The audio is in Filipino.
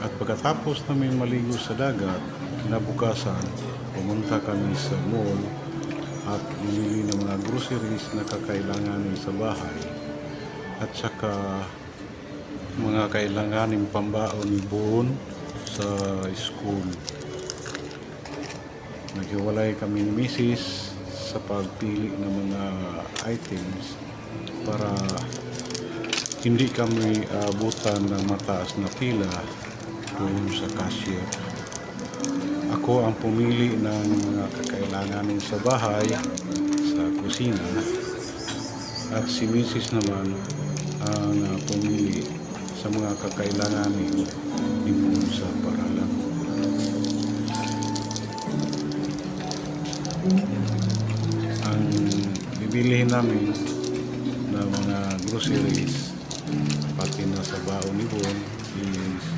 At pagkatapos namin maligo sa dagat, kinabukasan, pumunta kami sa mall at bumili ng mga groceries na kakailanganin sa bahay at saka mga kailanganin pambaon ni Bon sa school. Naghiwalay kami ni Mrs. sa pagpili ng mga items para hindi kami abutan ng mataas na pila doon sa cashier. Ako ang pumili ng mga kakailanganin sa bahay, sa kusina, at si Mrs. naman ang pumili sa mga kakailanganin doon sa paralan. Ang bibilihin namin na mga groceries pati na sa baon ni Bon is